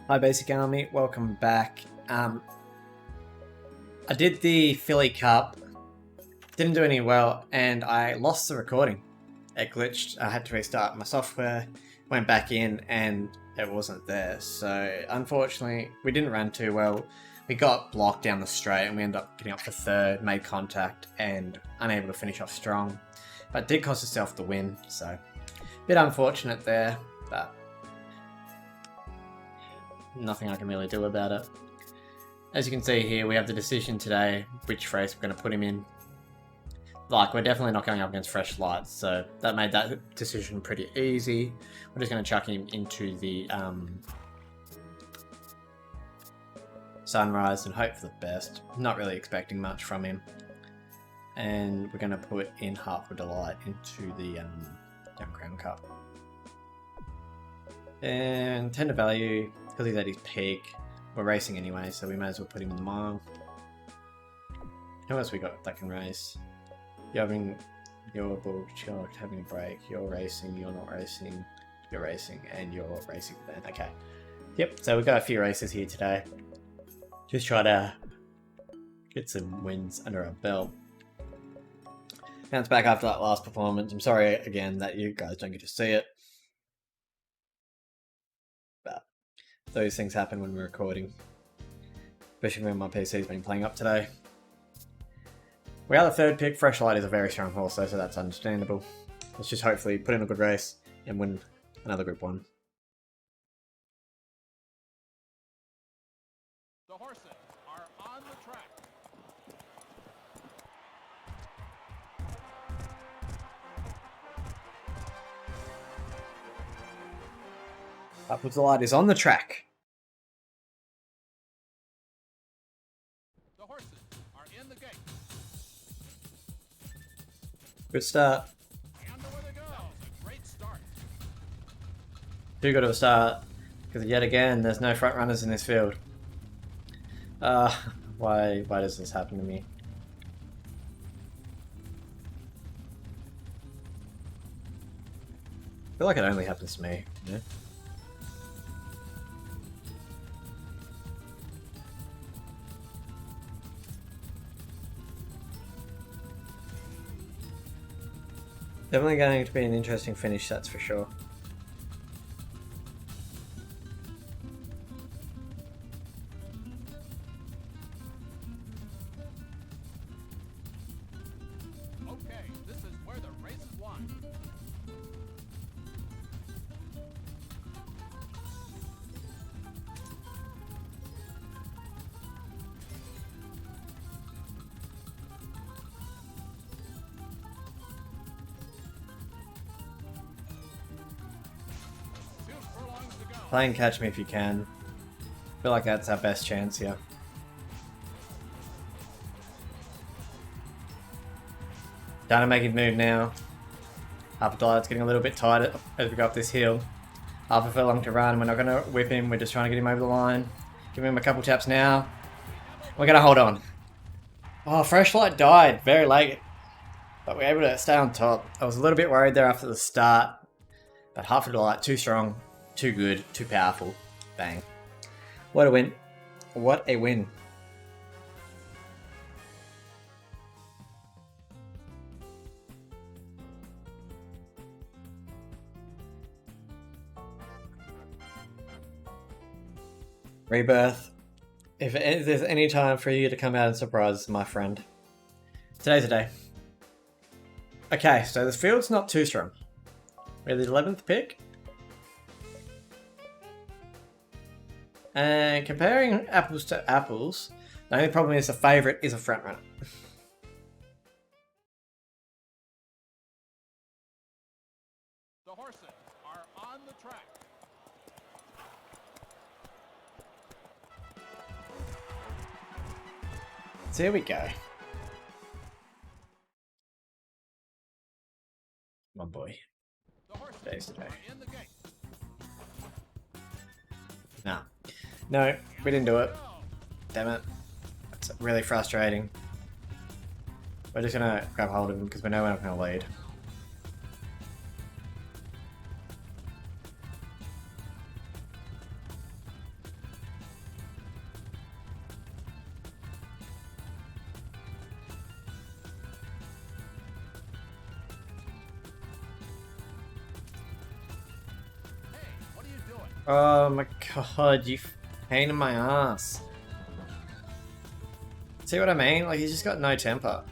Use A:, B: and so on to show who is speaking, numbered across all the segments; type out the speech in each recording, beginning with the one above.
A: Hi Basic Army, welcome back. I did the Philly Cup, didn't do any well, and I lost the recording. It glitched, I had to restart my software, went back in, and it wasn't there. So unfortunately, we didn't run too well. We got blocked down the straight and we ended up getting up for third, made contact, and unable to finish off strong. But it did cost itself the win, so a bit unfortunate there, but nothing I can really do about it. As you can see here, we have the decision today which race we're going to put him in. Like, we're definitely not going up against Fresh Lights, so that made that decision pretty easy. We're just going to chuck him into the Sunrise and hope for the best. Not really expecting much from him. And we're going to put in Heart of Delight into the Young Crown Cup. And tender value, because he's at his peak. We're racing anyway, so we may as well put him in the mile. Who else we got that can race? You're having your bull shocked, having a break. You're racing, you're not racing, you're racing, and you're racing then. Okay. Yep, so we've got a few races here today. Just try to get some wins under our belt. Bounce back after that last performance. I'm sorry again that you guys don't get to see it. But those things happen when we're recording. Especially when my PC's been playing up today. We are the third pick. Fresh Light is a very strong horse though, so that's understandable. Let's just hopefully put in a good race and win another Group 1.
B: The horses are on the track.
A: Upwards Delight is on the track.
B: The horses are in the gate.
A: Good start.
B: And away they go. A great start.
A: Too good of a start, because yet again, there's no front runners in this field. Why does this happen to me? I feel like it only happens to me, you know? Definitely going to be an interesting finish, that's for sure.
B: Okay, this is where the race is won. Two furlongs to go.
A: Play and catch me if you can. I feel like that's our best chance here. Trying to make his move now. Half a Delight's getting a little bit tight as we go up this hill. Half a furlong to run. We're not going to whip him. We're just trying to get him over the line. Give him a couple taps now. We're going to hold on. Oh, Fresh Light died very late. But we're able to stay on top. I was a little bit worried there after the start. But Half a Delight, too strong, too good, too powerful. Bang. What a win. What a win. Rebirth. If there's any time for you to come out and surprise us, my friend, today's the day. Okay, so this field's not too strong. We're the 11th pick. And comparing apples to apples, the only problem is the favourite is a front runner.
B: The horses are on the track.
A: So here we go. My boy.
B: The horses
A: Today's the day.
B: are in the gate.
A: Nah. No, we didn't do it. Damn it. It's really frustrating. We're just gonna grab hold of him because we know we're not gonna lead. Oh my god, you pain in my ass. See what I mean? Like, he's just got no temper.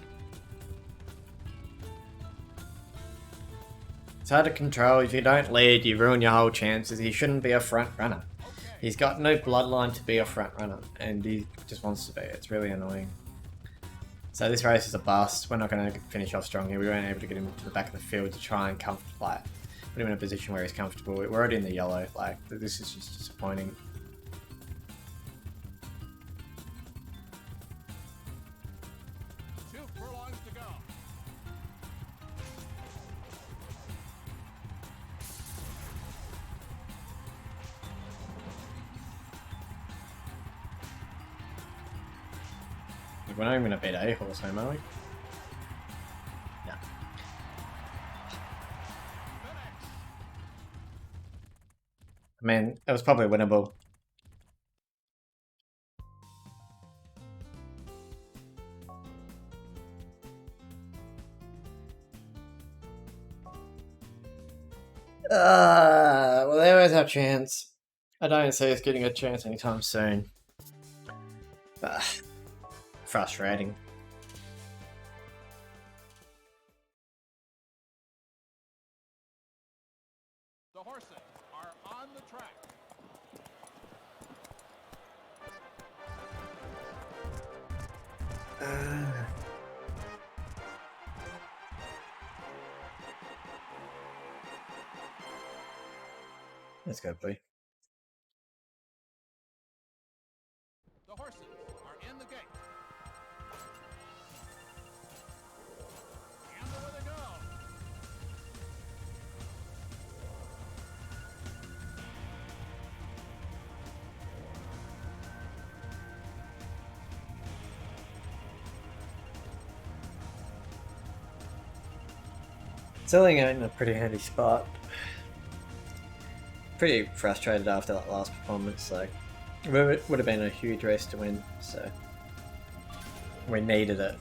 A: It's hard to control. If you don't lead, you ruin your whole chances. He shouldn't be a front runner. He's got no bloodline to be a front runner, and he just wants to be. It's really annoying. So this race is a bust. We're not going to finish off strong here. We weren't able to get him to the back of the field to try and put him in a position where he's comfortable. We're already in the yellow. Like, this is just disappointing. We're not even going to beat a horse home, are we? No. I mean, it was probably winnable. Well, there was our chance. I don't see us getting a chance anytime soon. Frustrating.
B: The horses are on the track.
A: Let's go, boy.
B: The horses are in the gate. And away they go.
A: Selling out in a pretty handy spot. Pretty frustrated after that last performance, like it would have been a huge race to win, so we needed it.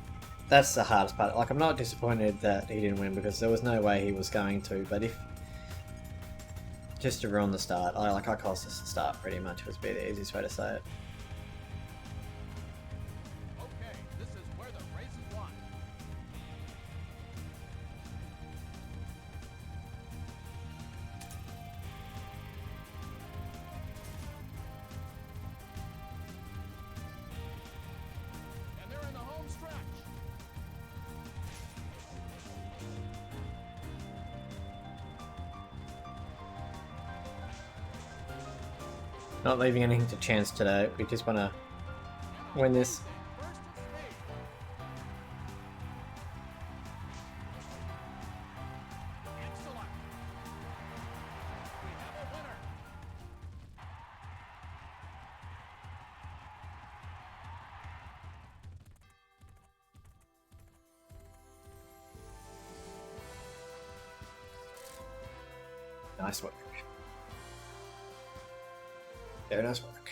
A: That's the hardest part. Like, I'm not disappointed that he didn't win because there was no way he was going to, but if just to ruin the start, I cost us the start pretty much would be the easiest way to say it.
B: Okay, this is where the race is won. And they're in the home stretch.
A: Not leaving anything to chance today. We just want to win this.
B: First of three. Excellent. We have a winner.
A: Nice work. Very nice work.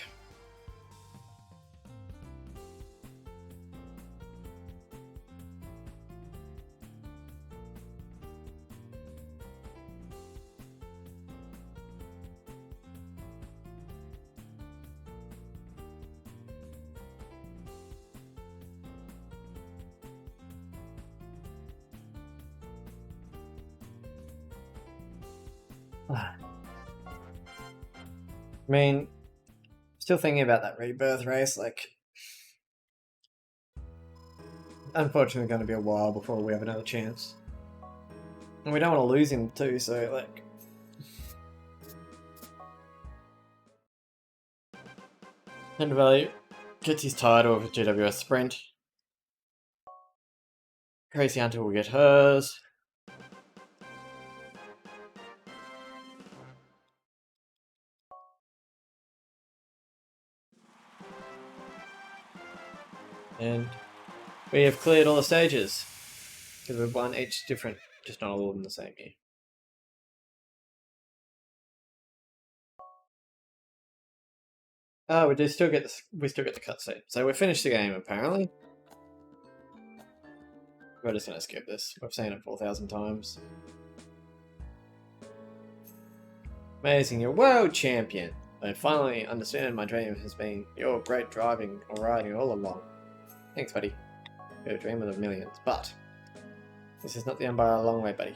A: I mean, still thinking about that Rebirth race, like, unfortunately going to be a while before we have another chance. And we don't want to lose him too, so, like... Henry Valley gets his title with GWS Sprint. Crazy Hunter will get hers. And we have cleared all the stages. Because we've won each different, just not all of them the same year. Oh, we still get the cutscene. So we finished the game apparently. We're just gonna skip this. We've seen it 4,000 times. Amazing, you're world champion. I finally understand my dream has been your great driving or riding all along. Thanks, buddy. You're a dream of the millions, but this is not the end by a long way, buddy.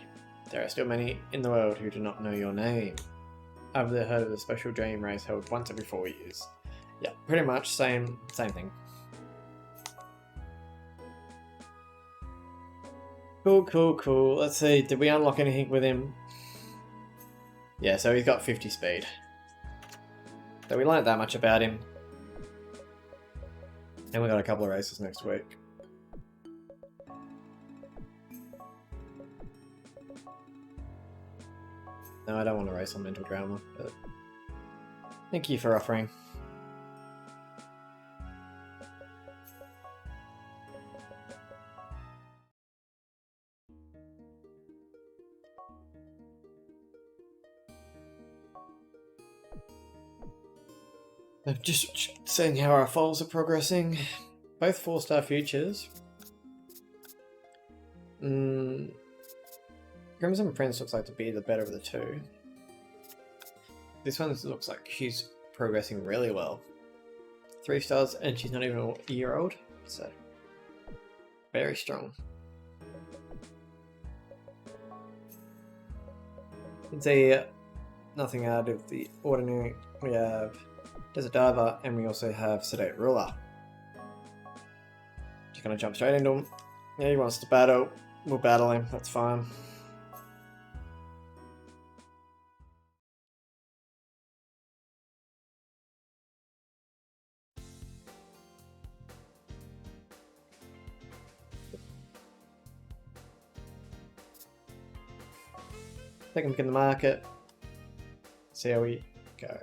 A: There are still many in the world who do not know your name. I've heard of the special dream race held once every 4 years. Yeah, pretty much same thing. Cool. Let's see, did we unlock anything with him? Yeah, so he's got 50 speed. So we learned that much about him. And we got a couple of races next week. No, I don't want to race on Mental Drama, but thank you for offering. I'm just seeing how our foals are progressing. Both 4-star futures. Crimson Prince looks like to be the better of the two. This one looks like she's progressing really well. 3 stars and she's not even a year old, so very strong. It's a nothing out of the ordinary. We have Desert Diver and we also have Sedate Ruler. Just gonna jump straight into him. Yeah, he wants to battle. We'll battle him, that's fine. Take a look in the market. See how we go.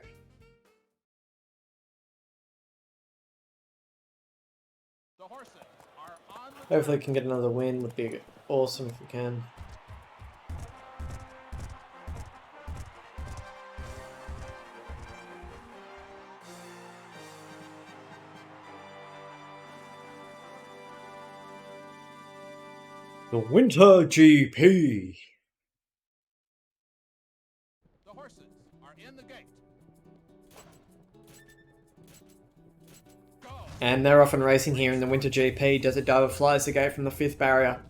B: The horses are on the
A: Hopefully we can get another win, would be awesome if we can. The Winter GP!
B: The horses are in the gate. Go.
A: And they're off and racing here in the Winter GP. Desert Diver flies the gate from the 5th barrier.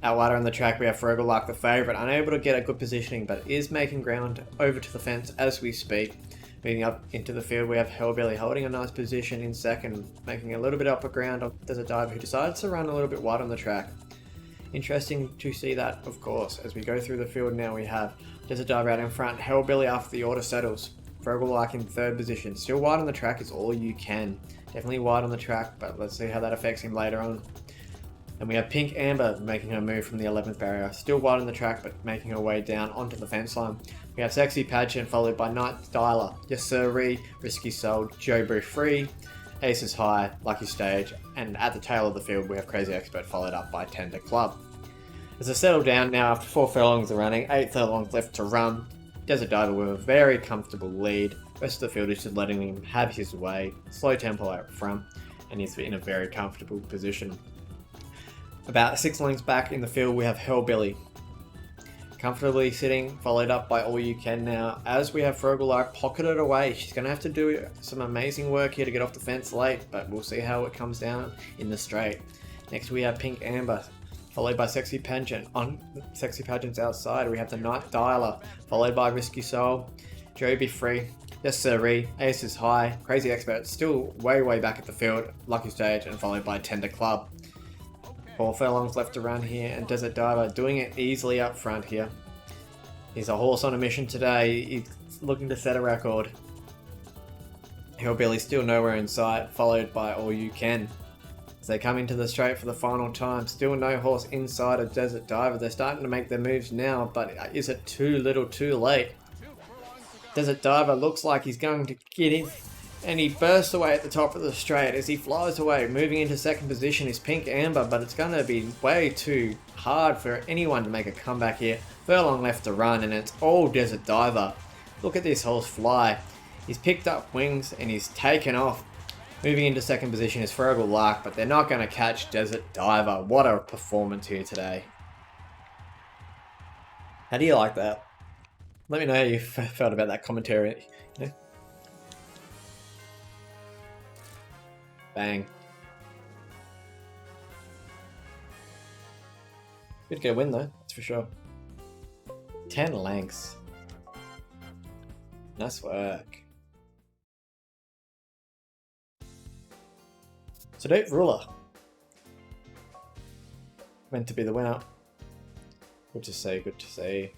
A: Out wider on the track we have Frogellark the favourite, unable to get a good positioning, but is making ground over to the fence as we speak. Moving up into the field we have Hellbilly holding a nice position in second, making a little bit upper ground on Desert Diver, who decides to run a little bit wide on the track. Interesting to see that, of course. As we go through the field now we have Desert Diver out in front, Hellbilly after the order settles. Frogellark in 3rd position. Still wide on the track is all you can. Definitely wide on the track, but let's see how that affects him later on. And we have Pink Amber making her move from the 11th barrier. Still wide on the track, but making her way down onto the fence line. We have Sexy Pageant followed by Night Styler, Yes Sirree, Risky Soul, Joe Free, Aces High, Lucky Stage, and at the tail of the field we have Crazy Expert followed up by Tender Club. As I settle down now after 4 furlongs of running, 8 furlongs left to run, Desert Diver with a very comfortable lead. Rest of the field is just letting him have his way, slow tempo out front, and he's in a very comfortable position. About 6 lengths back in the field we have Hellbilly, comfortably sitting, followed up by All You Can now, as we have Frogellark pocketed away. She's going to have to do some amazing work here to get off the fence late, but we'll see how it comes down in the straight. Next we have Pink Amber, followed by Sexy Pageant. On Sexy Pageant's outside we have the Night Dialer, followed by Risky Soul, Joe Free, Yes Sirree, Aces High, Crazy Expert still way back at the field, Lucky Stage, and followed by Tender Club. 4 furlongs left to run here, and Desert Diver doing it easily up front here. He's a horse on a mission today. He's looking to set a record. Hellbilly still nowhere in sight, followed by All You Can. As they come into the straight for the final time, still no horse inside of Desert Diver. They're starting to make their moves now, but is it too little too late? Desert Diver looks like he's going to get in, and he bursts away at the top of the straight as he flies away. Moving into 2nd position is Pink Amber, but it's going to be way too hard for anyone to make a comeback here. Furlong left to run, and it's all Desert Diver. Look at this horse fly. He's picked up wings and he's taken off. Moving into 2nd position is Frogellark, but they're not going to catch Desert Diver. What a performance here today. How do you like that? Let me know how you felt about that commentary. You know? Bang. Good to get a win though, that's for sure. 10 lengths. Nice work. Sedate Ruler. Meant to be the winner. Good to see, good to see.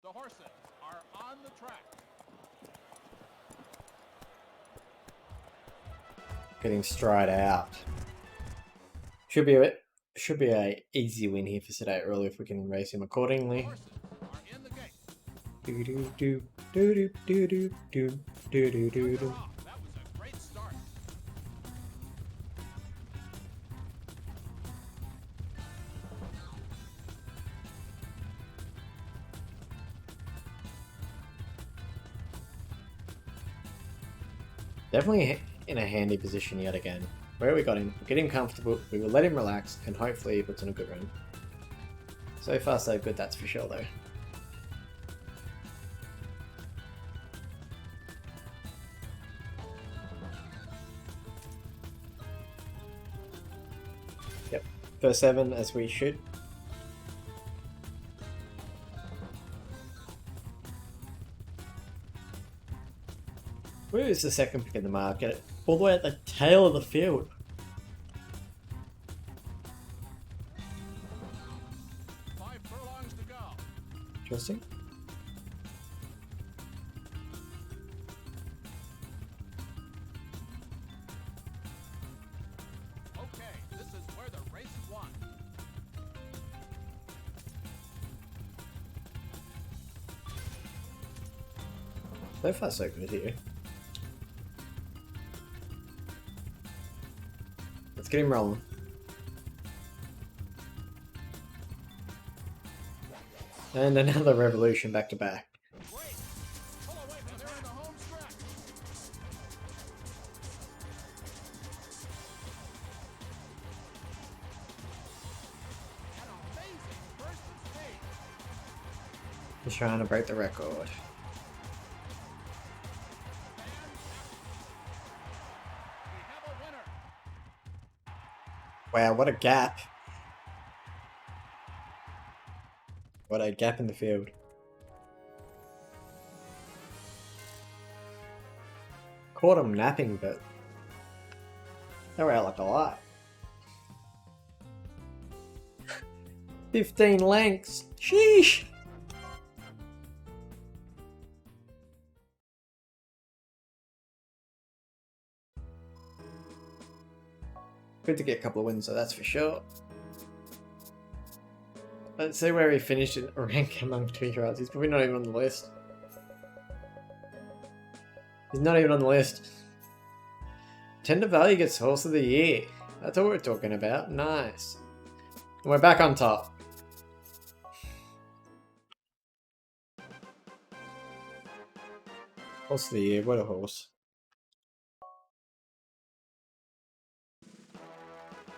B: The horses are on the track.
A: Getting stride out. Should be a easy win here for Sedate Ruler if we can race him accordingly.
B: Horses are in the gate.
A: Do do do do do do do do do do do.
B: Oh, that was a great start.
A: Definitely in a handy position yet again. Where we got him, get him comfortable, we will let him relax, and hopefully he puts in a good run. So far so good, that's for sure though. Yep, first 7 as we should. Where is the second pick in the market? All the way at the tail of the field.
B: 5 furlongs to go.
A: Interesting.
B: Okay, this is where the race is won.
A: So far so good here. Let's get him rolling. And another revolution back to back.
B: Great. Pull away, but they're in the home stretch. An amazing burst of speed.
A: He's trying to break the record.
B: Fantastic. We have a winner.
A: Wow, what a gap. What a gap in the field. Caught him napping, but they were out like a light. 15 lengths. Sheesh. Good to get a couple of wins, so that's for sure. Let's see where he finished in rank among 2-year-olds. He's probably not even on the list. He's not even on the list. Tender Valley gets Horse of the Year. That's what we're talking about. Nice. And we're back on top. Horse of the Year. What a horse.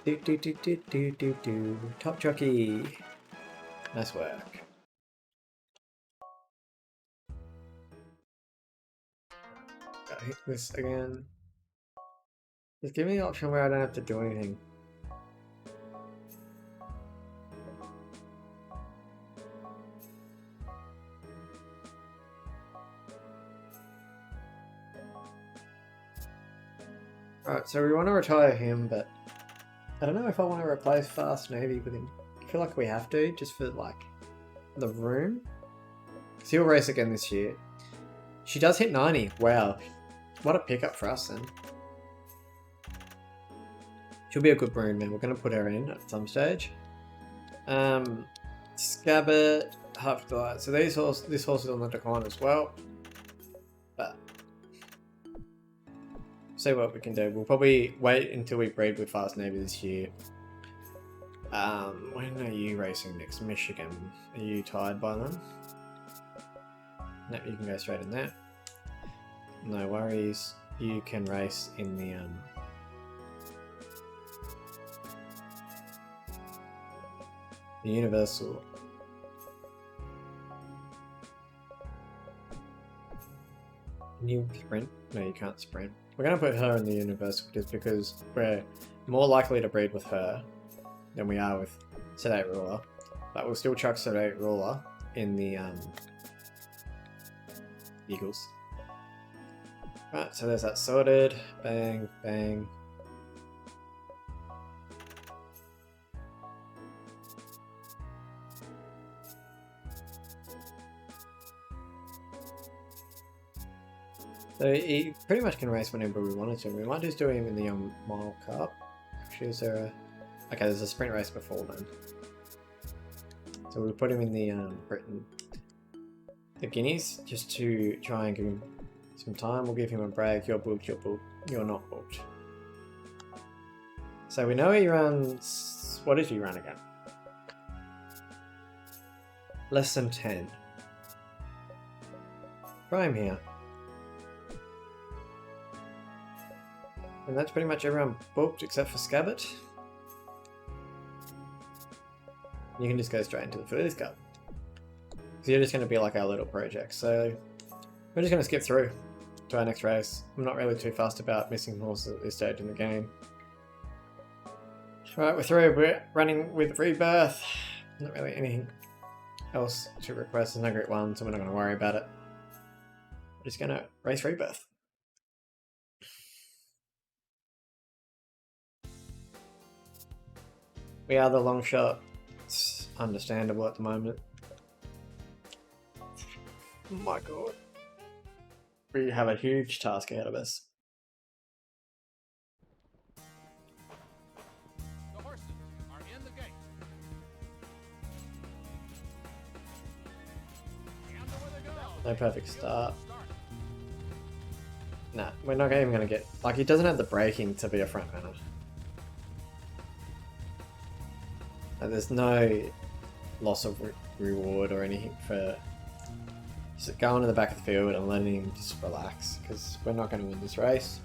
A: Do do do do do do do. Top jockey. Nice work. Gotta hit this again. Just give me the option where I don't have to do anything. Alright, so we want to retire him, but I don't know if I want to replace Fast Navy with him. I feel like we have to, just for like the room. Because he'll race again this year. She does hit 90. Wow. What a pickup for us then. She'll be a good brood, man. We're going to put her in at some stage. Scabbard, Half Delight. So this horse is on the decline as well. But see what we can do. We'll probably wait until we breed with Fast Navy this year. When are you racing next? Michigan. Are you tired by then? No, you can go straight in there. No worries. You can race in the The universal. Can you sprint? No, you can't sprint. We're going to put her in the universal just because we're more likely to breed with her than we are with Sedate Ruler. But we'll still chuck Sedate Ruler in the Eagles. Right, so there's that sorted. Bang, bang. So he pretty much can race whenever we wanted to. We might just do him in the Mile Cup. Actually, is there a... Okay, there's a sprint race before then. So we'll put him in the Britain. The Guineas, just to try and give him some time. We'll give him a brag. You're booked, you're not booked. So we know he runs... What did he run again? Less than 10. Prime here. And that's pretty much everyone booked except for Scabbard. You can just go straight into the Phillies Cup. So you're just going to be like our little project. So we're just going to skip through to our next race. I'm not really too fussed about missing horses at this stage in the game. Right, we're through. We're running with Rebirth. Not really anything else to request. There's no Group 1, so we're not going to worry about it. We're just going to race Rebirth. We are the long shot. It's understandable at the moment. Oh my god. We have a huge task ahead of us.
B: The horses are in the gate. And away they go.
A: No perfect start. Nah, we're not even going to get... Like, he doesn't have the braking to be a front runner. And there's no loss of reward or anything for just going to the back of the field and letting him just relax, because we're not going to win this race.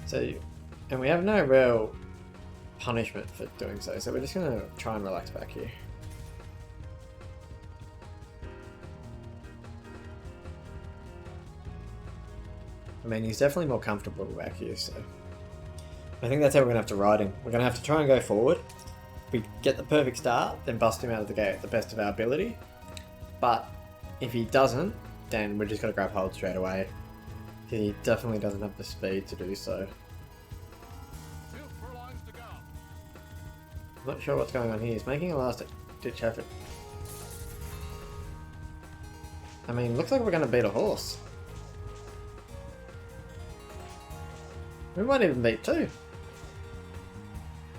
A: So, and we have no real punishment for doing so, so we're just going to try and relax back here. I mean, he's definitely more comfortable back here, so I think that's how we're going to have to ride him. We're going to have to try and go forward. We get the perfect start, then bust him out of the gate at the best of our ability. But if he doesn't, then we're just going to grab hold straight away. He definitely doesn't have the speed to do so.
B: 2 furlongs to go.
A: I'm not sure what's going on here. He's making a last ditch effort. I mean, looks like we're going to beat a horse. We might even beat 2.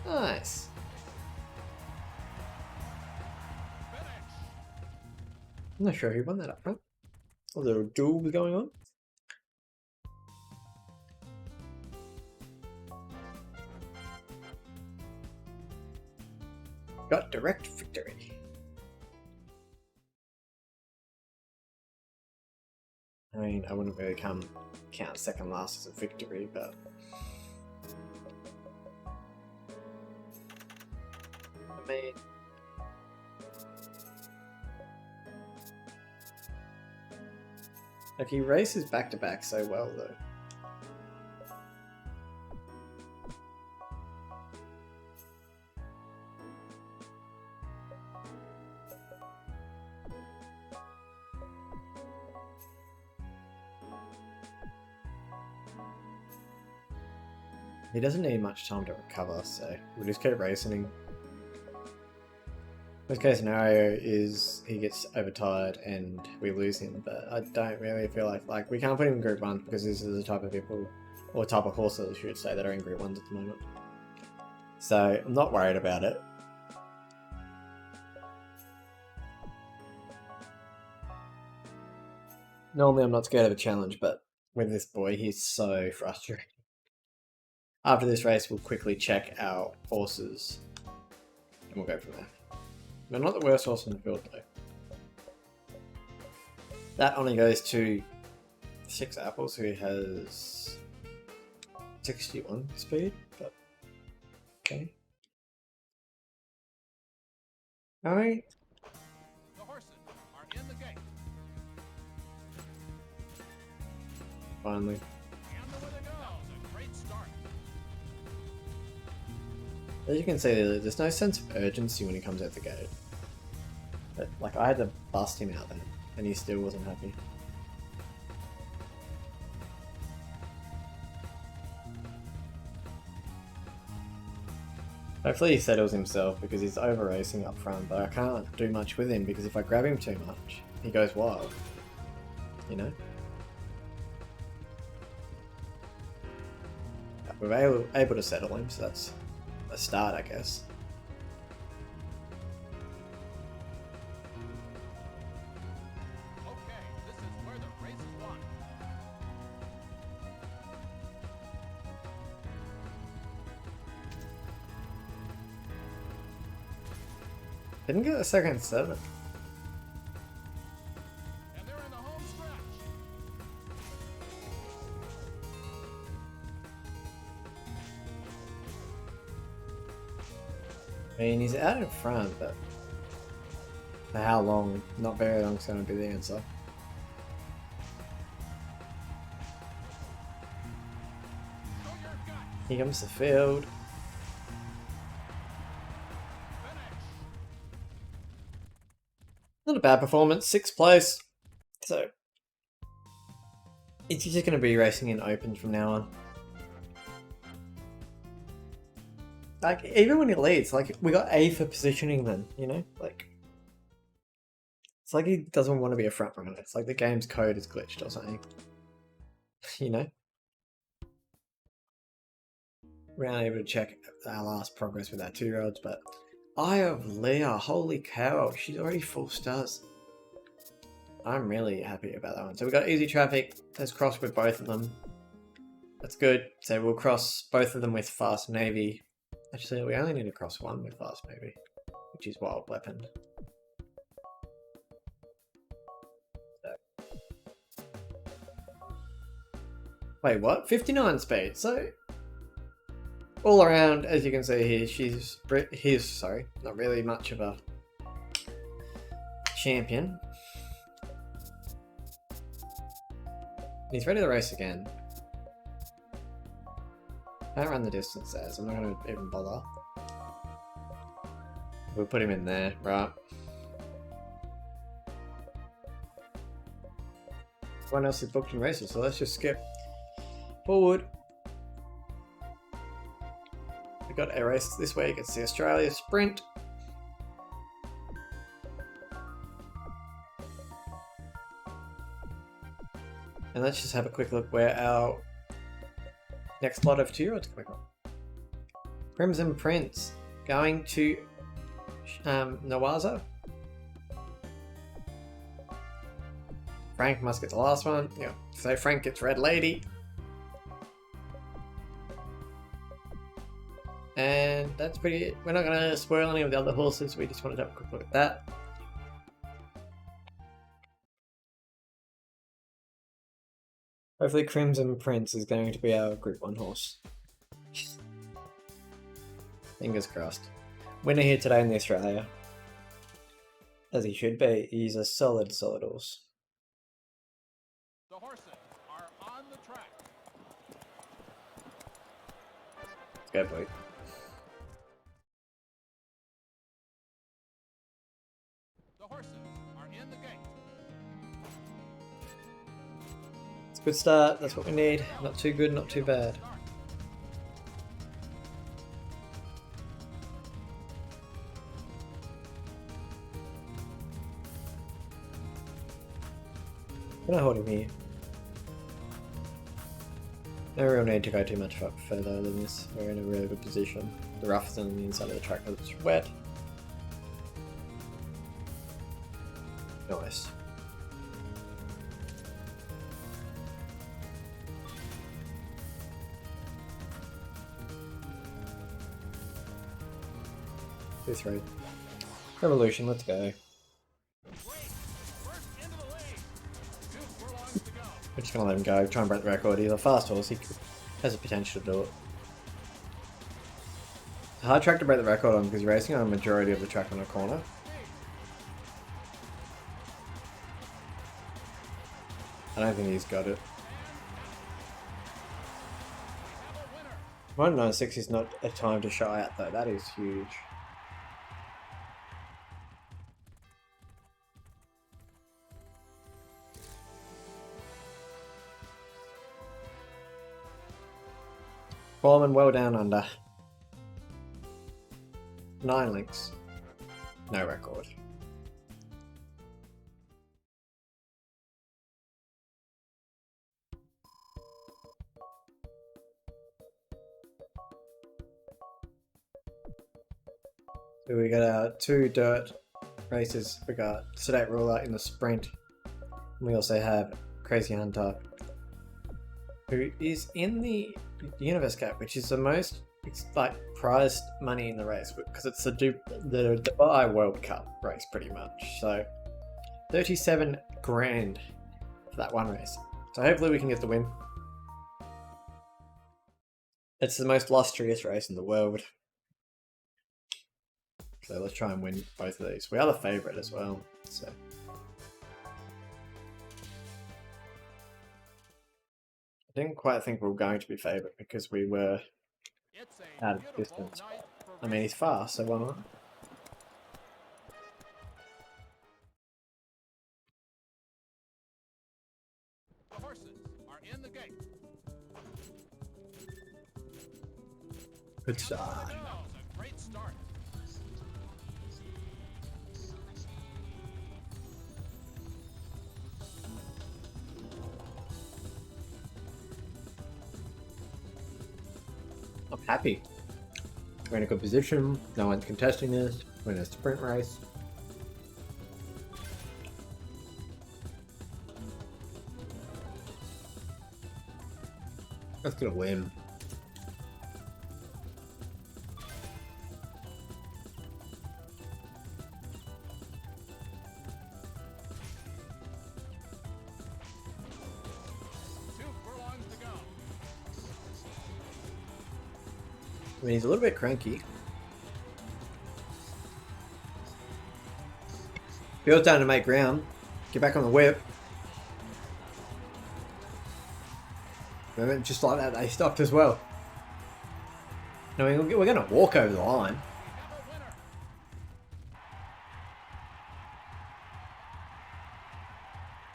A: Nice. I'm not sure who won that up front. A little duel was going on. Got direct victory. I mean, I wouldn't really count second last as a victory, but I mean, like, he races back to back so well though. He doesn't need much time to recover, so we'll just keep racing him. Worst case scenario is he gets overtired and we lose him, but I don't really feel like we can't put him in Group 1 because this is the type of people, or type of horses I should say, that are in Group 1s at the moment. So I'm not worried about it. Normally I'm not scared of a challenge, but with this boy he's so frustrating. After this race we'll quickly check our horses and we'll go from there. They're not the worst horse in the field though. That only goes to 6 Apples, who has 61 speed, but okay. Alright.
B: The horses are in the gate.
A: Finally.
B: And away they go. That was a great start.
A: As you can see, there's no sense of urgency when he comes out the gate. But, like, I had to bust him out there, and he still wasn't happy. Hopefully he settles himself because he's over racing up front, but I can't do much with him because if I grab him too much, he goes wild. You know? We're able to settle him, so that's a start, I guess.
B: Okay, this is where the race is won.
A: Didn't get a second 7.
B: And they're in the home stretch.
A: I mean, he's out in front, but for how long? Not very long is going to be the answer.
B: Show your guts.
A: Here comes the field.
B: Finish.
A: Not a bad performance, 6th place. So, it's just going to be racing in opens from now on. Like, even when he leads, like, we got A for positioning then, you know? Like, it's like he doesn't want to be a front runner. It's like the game's code is glitched or something. You know? We're not able to check our last progress with our 2-year-olds, but Eye of Leah, holy cow, she's already 4 stars. I'm really happy about that one. So we got easy traffic. Let's cross with both of them. That's good. So we'll cross both of them with Fast Navy. Actually, we only need to cross one with Fast Navy, which is Wild Weapon. So. Wait, what? 59 speed. So all around, as you can see here, he's sorry, not really much of a champion. He's ready to race again. I don't run the distance there, so I'm not going to even bother. We'll put him in there, right? Everyone else is booked in races, so let's just skip forward. We got a race this week. It's the Australia Sprint. And let's just have a quick look where our next lot of 2-year-olds coming on. Crimson Prince going to Nawaza. Frank must get the last one. Yeah, so Frank gets Red Lady. And that's pretty it. We're not going to spoil any of the other horses. We just wanted to have a quick look at that. Hopefully Crimson Prince is going to be our Group 1 horse. Fingers crossed. Winner here today in the Australia. As he should be. He's a solid horse.
B: The horses are on the track.
A: Let's go, boy.
B: The horses are in the gate.
A: It's a good start. That's what we need. Not too good, not too bad. I'm gonna hold him here. No real need to go too much further than this. We're in a really good position. The rough is on the inside of the track because it's wet. Nice. This road. Revolution, let's go. We're just going to let him go, try and break the record. He's a fast horse, he has the potential to do it. It's a hard track to break the record on because you're racing on a majority of the track on a corner. I don't think he's got it.
B: We have a winner.
A: 196 is not a time to shy at though, that is huge. Foreman well down under. 9 links. No record. So we got our 2 dirt races. We got Sedate Ruler in the sprint. And we also have Crazy Hunter, who is in the Universe Cup, which is the most, it's like prized money in the race because it's the Dubai World Cup race pretty much. So 37 grand for that one race. So hopefully we can get the win. It's the most lustrous race in the world. So let's try and win both of these. We are the favourite as well. So I didn't quite think we were going to be favourite because we were
B: It's a
A: out of
B: beautiful
A: distance.
B: night for
A: I mean, he's fast, so why not?
B: the horses are in the gate.
A: Good start.
B: That was a great start.
A: I'm happy. We're in a good position. No one's contesting this. We're in a sprint race. Let's get a win.
B: Two furlongs to go.
A: I mean, he's a little bit cranky. Field's down to make ground. Get back on the whip. And just like that, they stopped as well. I mean, we're going to walk over the line.
B: We have a winner.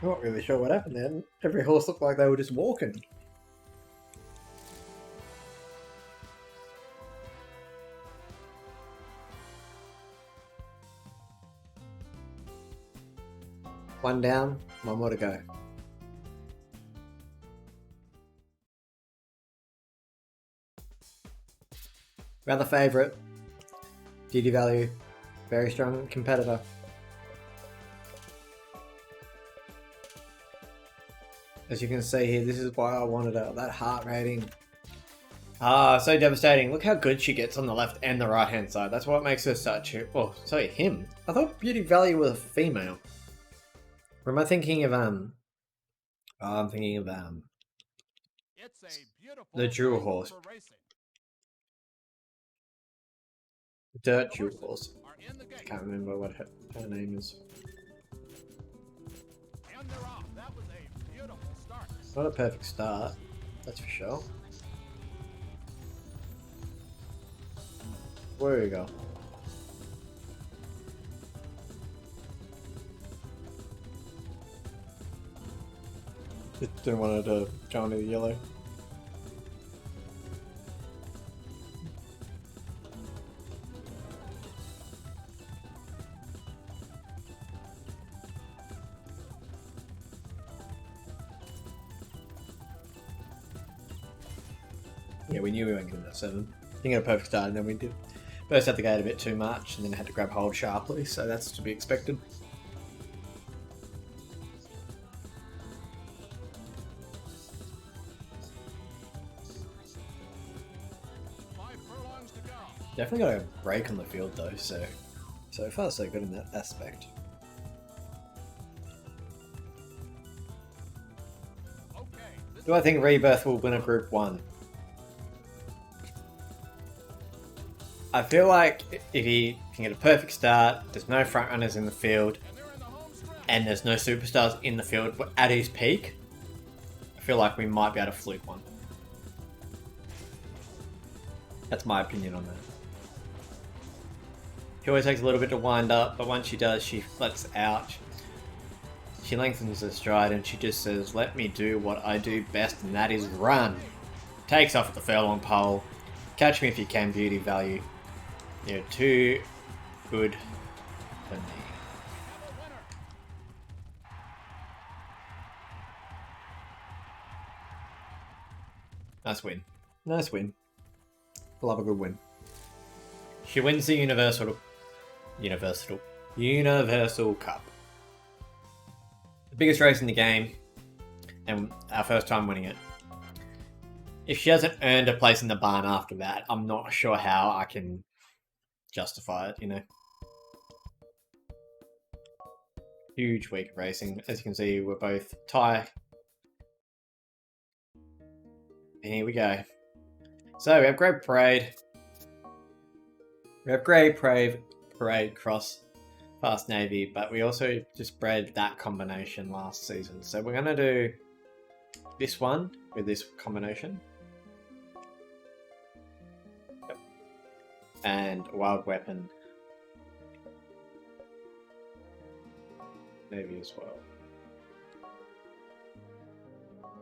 A: I'm not really sure what happened then. Every horse looked like they were just walking. One down, one more to go. We're the favourite. DD value, very strong competitor. As you can see here, this is why I wanted that heart rating. Ah, so devastating. Look how good she gets on the left and the right hand side. That's what makes her such a... Oh, sorry, him. I thought beauty value was a female. Or am I thinking of, I'm thinking of,
B: It's a beautiful
A: the jewel
B: night
A: horse.
B: for racing.
A: Dirt
B: The
A: jewel
B: horses
A: horse.
B: are in the
A: I
B: gate.
A: can't remember what her name is.
B: And they're off. That was a beautiful start.
A: Not a perfect start, that's for sure. Where we go? Just didn't want it to go into the yellow. Yeah, we knew we weren't getting that 7. Didn't get a perfect start, and then we did burst out the gate a bit too much, and then had to grab hold sharply, so that's to be expected.
B: Five furlongs to go.
A: Definitely got a break on the field though, so far so good in that aspect.
B: Okay. This
A: Do I think Rebirth will win a Group 1? I feel like if he can get a perfect start, there's no front runners in the field,
B: and they're in the home stretch.
A: and there's no superstars in the field at his peak, feel like we might be able to fluke one. That's my opinion on that. She always takes a little bit to wind up, but once she does, she lets out. She lengthens her stride and she just says, let me do what I do best, and that is run. Takes off at the furlong pole. Catch me if you can, beauty value. You're too good for me. Nice win. Nice win. Love a good win. She wins the Universal Cup. The biggest race in the game, and our first time winning it. If she hasn't earned a place in the barn after that, I'm not sure how I can justify it, you know. Huge week of racing. As you can see, we're both tie. And here we go. So we have Great Parade. We have Great Parade Cross Fast Navy, but we also just bred that combination last season. So we're going to do this one with this combination. Yep. And Wild Weapon Navy as well.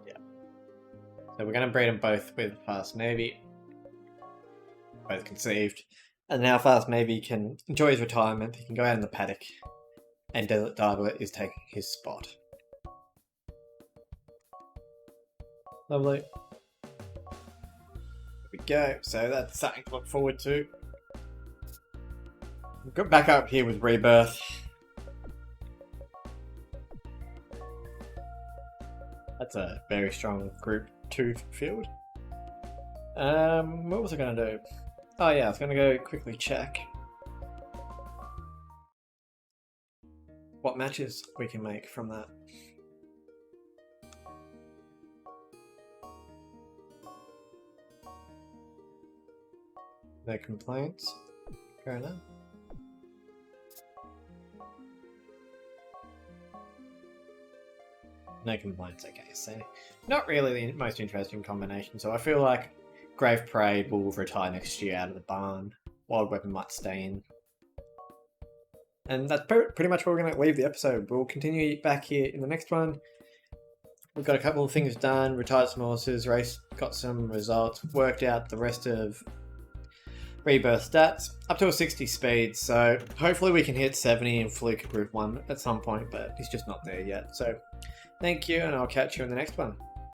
A: Yeah. So we're going to breed them both with Fast Navy. Both conceived. And now Fast Navy can enjoy his retirement. He can go out in the paddock. And Desert Diver is taking his spot. Lovely. There we go. So that's something to look forward to. We've got back up here with Rebirth. That's a very strong Group 2 field. What was I going to do? Oh yeah, I was going to go quickly check what matches we can make from that. No complaints. Fair enough. No complaints, okay. So, not really the most interesting combination, so I feel like Grave Parade will retire next year out of the barn. Wild Weapon might stay in. And that's pretty much where we're going to leave the episode. We'll continue back here in the next one. We've got a couple of things done. Retired some horses, race, got some results, worked out the rest of Rebirth stats. Up to a 60 speed, so hopefully we can hit 70 in Fluke Group 1 at some point, but he's just not there yet. So thank you, and I'll catch you in the next one.